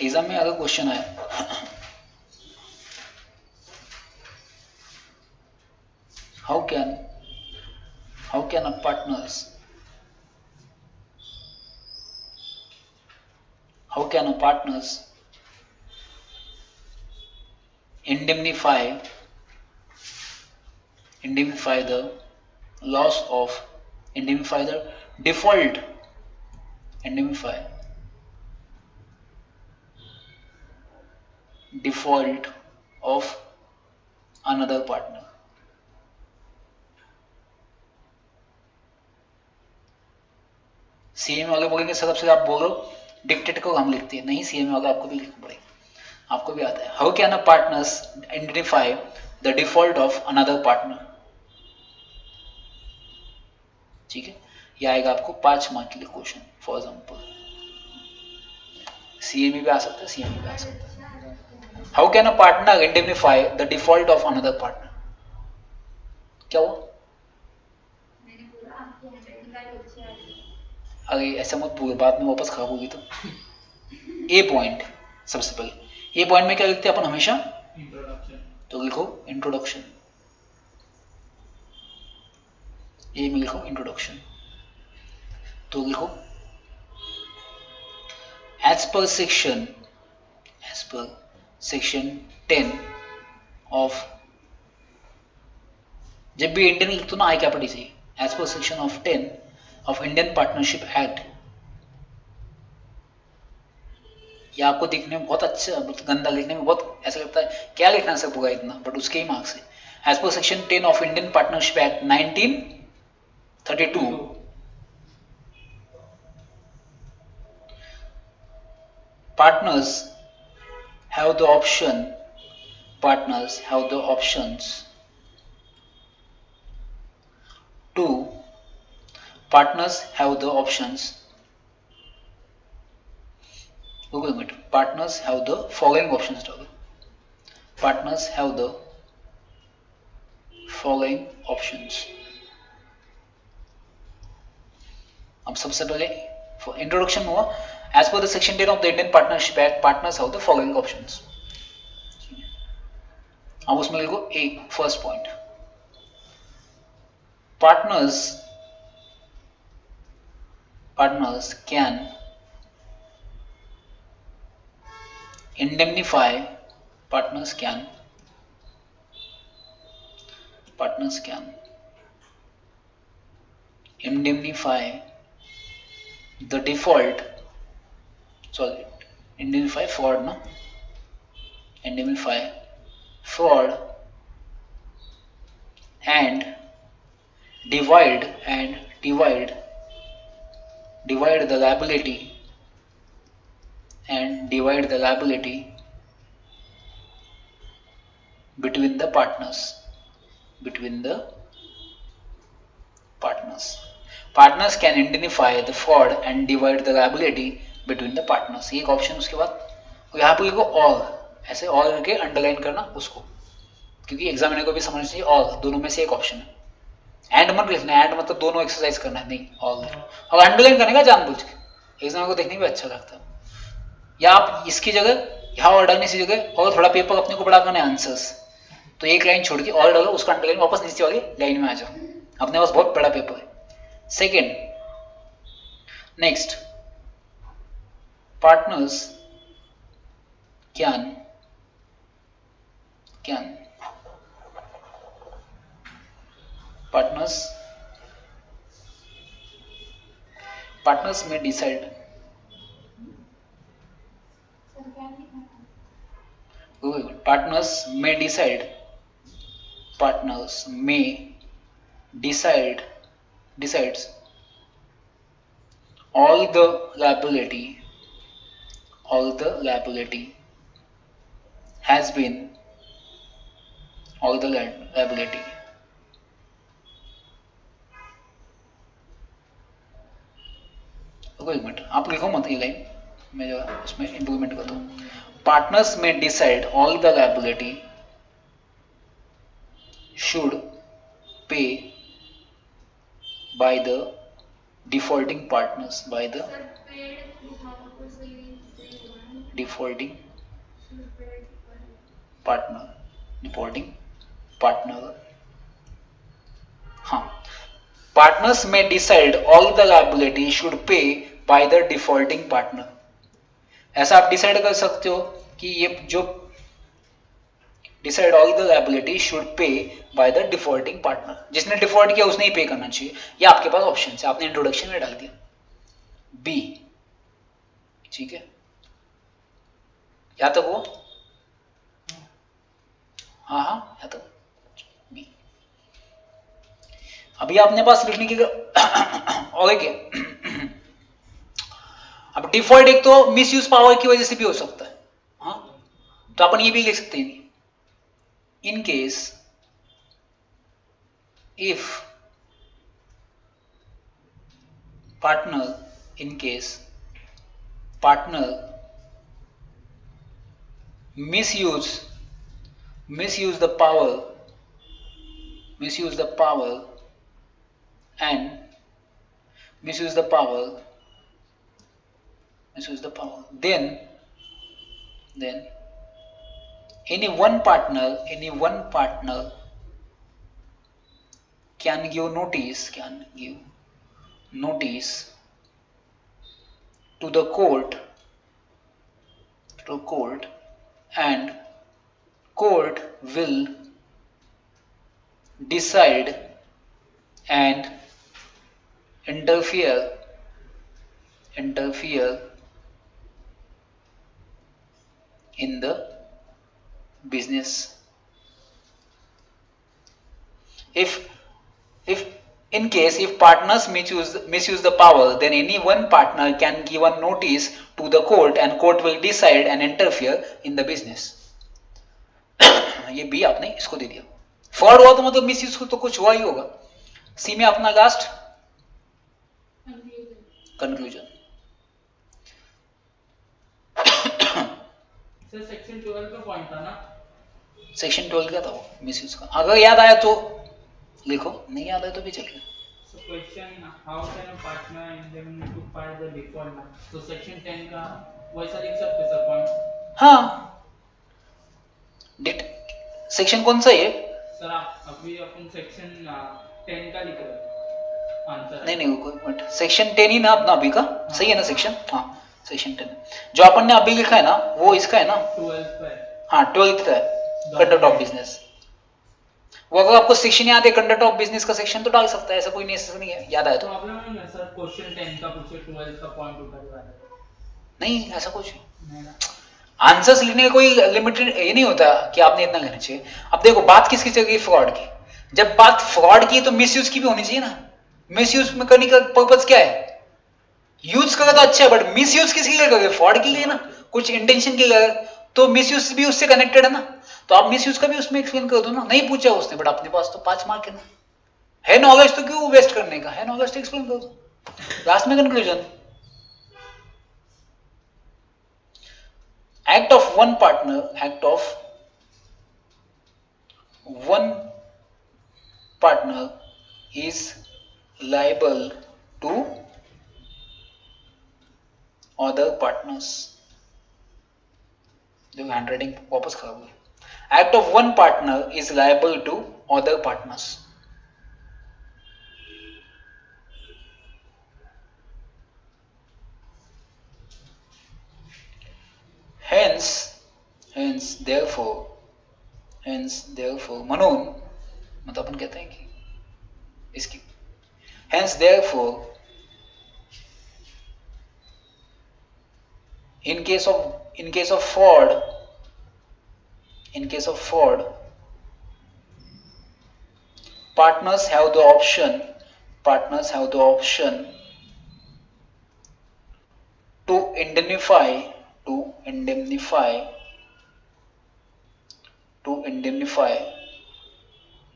Exam में अगर question आया how can a partners indemnify the loss of indemnify the default indemnify default of another partner. CM वाले बोलेंगे sir सबसे आप बोल रहे हो डिक्टेट को हम लिखते हैं, नहीं सीएम वाले आपको भी लिखना पड़ेगा, आपको भी आता है. How can a partners identify the default of another partner. ठीक है, ये आएगा आपको 5 मार्क के लिए क्वेश्चन. फॉर एग्जाम्पल सीएमई भी आ सकता है, सीएमई भी आ सकता है. How can a partner इंडेमनिफाई the default of another partner. क्या हुआ? अरे ऐसा मत पूरे, बाद में वापस खराब होगी. तो ए पॉइंट सबसे पहले, ए पॉइंट में क्या लिखते हैं अपन हमेशा? तो लिखो इंट्रोडक्शन. ए में लिखो इंट्रोडक्शन. तो लिखो एज पर सेक्शन 10 ऑफ, जब भी इंडियन लिखते हो ना आई कैपिटल से, as per section of 10 of Indian partnership act. ये आपको देखने में बहुत अच्छा, गंदा लिखने में बहुत ऐसा लगता है क्या लिखना सब होगा इतना, बट उसके ही मार्क्स है. As per section 10 of Indian partnership act 1932, partners have the options to partners have the following options. Partners have the following options. अब सबसे पहले इंट्रोडक्शन हुआ, as per the section 10 of the Indian partnership act partners have the following options. अब उसमें लिखो a first point, partners can indemnify partners can indemnify the default, sorry, indemnify fraud, no, indemnify fraud and divide the liability between the partners. Partners can indemnify the fraud and divide the liability between the partners. ये एक option. उसके बाद यहाँ पे लिखो all, ऐसे all करके underline करना उसको, क्योंकि एग्जामिनर को भी समझना चाहिए ऑल, दोनों में से एक ऑप्शन है. एंड मत लिखना, एंड मतलब दोनों एक्सरसाइज करना है, नहीं ऑल. और अंडरलाइन करने का जानबूझ के, एग्जाम को देखने में अच्छा लगता है. या आप इसकी जगह यहाँ और डालने की जगह और थोड़ा पेपर अपने को बड़ा करना है आंसर्स, तो एक लाइन छोड़ के और डालो, उसका अंडरलाइन वापस नीचे वाली लाइन में आ जाओ, अपने पास बहुत बड़ा पेपर है. Second, next, partners can partners may decide partners may decides all the liability has been एक मिनट आप लिखो मत ये लाइन, मैं जो उसमें इंप्रूवमेंट करता हूँ. पार्टनर्स में decide all the liability should pay by the defaulting partners, defaulting partner, defaulting partner. हाँ, partners may decide all the liability should pay by the defaulting partner. ऐसा आप डिसाइड कर सकते हो कि ये जो decide all the liability should pay by the defaulting partner, जिसने डिफॉल्ट किया उसने ही पे करना चाहिए। ये आपके पास ऑप्शन है, आपने इंट्रोडक्शन में डाल दिया बी। ठीक है, यहां तक वो, हाँ हाँ यहां तक बी। अभी आपने पास लिखने की और क्या, अब डिफॉल्ट एक तो मिसयूज पावर की वजह से भी हो सकता है, हाँ, तो अपन ये भी लिख सकते हैं in case if partner misuse the power and then any one partner can give notice to the court and court will decide and interfere in the business. If in case if partners misuse the power, then any one partner can give a notice to the court and court will decide and interfere in the business. ये B आपने इसको दे दिया। Fraud हुआ तो मतलब misuse तो कुछ हुआ ही होगा। सी में अपना लास्ट कंक्लूजन। सर सेक्शन 12 का पॉइंट था ना, सेक्शन 12 का था वो मिसयूज का, अगर याद आया तो लिखो, नहीं याद आया तो भी चलेगा। So question, how can a partner indemnify the defaulter? तो सेक्शन 10 का वैसा लिख सकते सर पॉइंट। हाँ, सेक्शन कौन सा है सर? आप अभी अपन सेक्शन 10 का लिख रहे हैं आंसर। नहीं कोई पॉइंट, सेक्शन 10 ही ना अपना अभी का, हाँ। सही है ना सेक्शन? हाँ सेक्शन 10 जो अपन ने अभी लिखा है ना वो इसका है ना, 12th का है। हाँ 12th का है, कंडक्ट ऑफ बिजनेस। वो अगर आपको सेक्शन याद है कंडक्ट ऑफ बिजनेस का सेक्शन तो डाल सकता है, ऐसा कोई नहीं है, याद आया तो। प्रॉब्लम नहीं है सर, क्वेश्चन 10 का पूछे 12 का पॉइंट उठा दिया नहीं, ऐसा कुछ नहीं। आंसर्स लिखने का कोई लिमिटेड ये नहीं होता कि आपने इतना लेना चाहिए। अब देखो बात किसकी चल रही है, फ्रॉड की। जब बात फ्रॉड की तो मिसयूज की भी होनी चाहिए ना। मिसयूज में करने का पर्पज क्या है? यूज करा तो अच्छा है, बट मिसयूज किसके लिए करोगे? फ्रॉड के लिए ना, कुछ इंटेंशन के लिए, तो मिसयूज भी उससे कनेक्टेड है ना। तो आप मिसयूज का भी उसमें एक्सप्लेन कर दो ना। नहीं पूछा उसने, बट अपने पास तो 5 मार्क है ना, है नॉलेज तो क्यों वेस्ट करने का, है नॉलेज तो एक्सप्लेन कर दो। लास्ट में conclusion, act of one partner is liable to other partners। जो हैंडराइटिंग वापस खराब हुई। act of one partner is liable to other partners। hence therefore म्हणून मतलब अपन कहते हैं कि इसकी hence therefore in case of fraud partners have the option to indemnify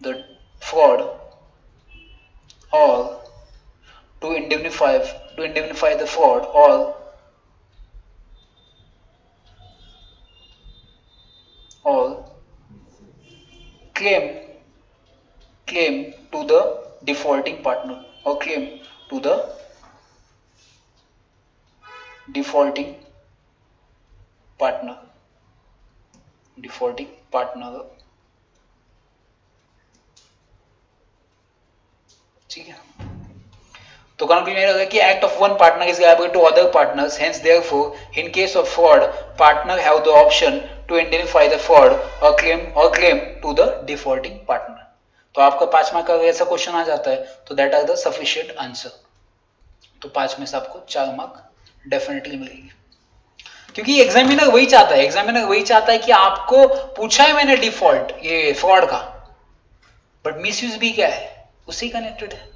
the fraud or to indemnify the fraud or claim to the defaulting partner or claim to the defaulting partner, defaulting partner, ठीक है। तो conclusion होगा कि act of one partner is liable to other partners, hence therefore in case of fraud partner have the option to indemnify the fraud और claim to the defaulting partner. तो आपका 5 mark का ऐसा क्वेश्चन आ जाता है तो that are the sufficient answer. तो 5 में से आपको 4 मार्क डेफिनेटली मिलेगी, क्योंकि एग्जामिनर वही चाहता है कि आपको पूछा है मैंने डिफॉल्ट ये फ्रॉड का, बट मिसयूज भी क्या है उसी कनेक्टेड है।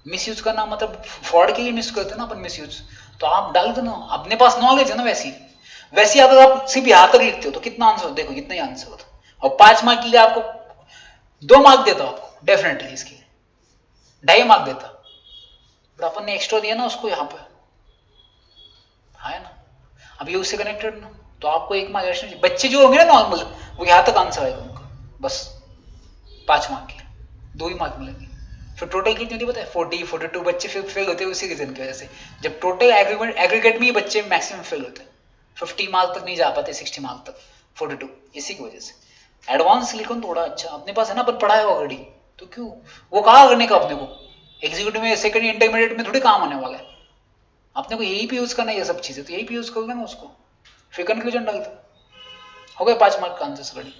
मिसयूज करना मतलब फ्रॉड के लिए मिस करते हैं ना अपन मिसयूज, तो आप डाल दो ना, अपने पास नॉलेज है ना। वैसी अगर आप सिर्फ यहां तक लिखते हो तो कितना आंसर, देखो कितना ही आंसर होता। और 5 मार्क के लिए आपको 2 मार्क देता आपको डेफिनेटली, इसके 2.5 मार्क देता, बट अपन ने एक्स्ट्रा दिया ना उसको यहाँ पे, है ना। अब ये उससे कनेक्टेड ना, तो आपको 1 मार्क एक्स्ट्रा। बच्चे जो होंगे ना नॉर्मल, वो यहां तक आंसर आएगा उनका, बस 5 मार्क के 2 ही मार्क मिलेंगे। फिर टोटल कितनी होती है पता है, 40 42 बच्चे फिर फेल होते हैं उसी रीजन की वजह से। जब टोटल एग्रीगेट में ही बच्चे मैक्सिमम फेल होते हैं, 50 मार्क तक नहीं जा पाते, 60 मार्क तक, 42, इसी की वजह से। एडवांस लिखो थोड़ा अच्छा, अपने पास है ना, अपन पढ़ा है ऑलरेडी, तो क्यों वो कहा करने का अपने को। एग्जीक्यूटिव में सेकंड इंटरमीडिएट में थोड़ी काम आने वाला है, अपने को यही पे यूज करना है ये सब चीजें, तो यही पे यूज करोगे ना उसको। फिर कंक्लूजन डाल दो, हो गए 5 मार्क का आंसर रेडी।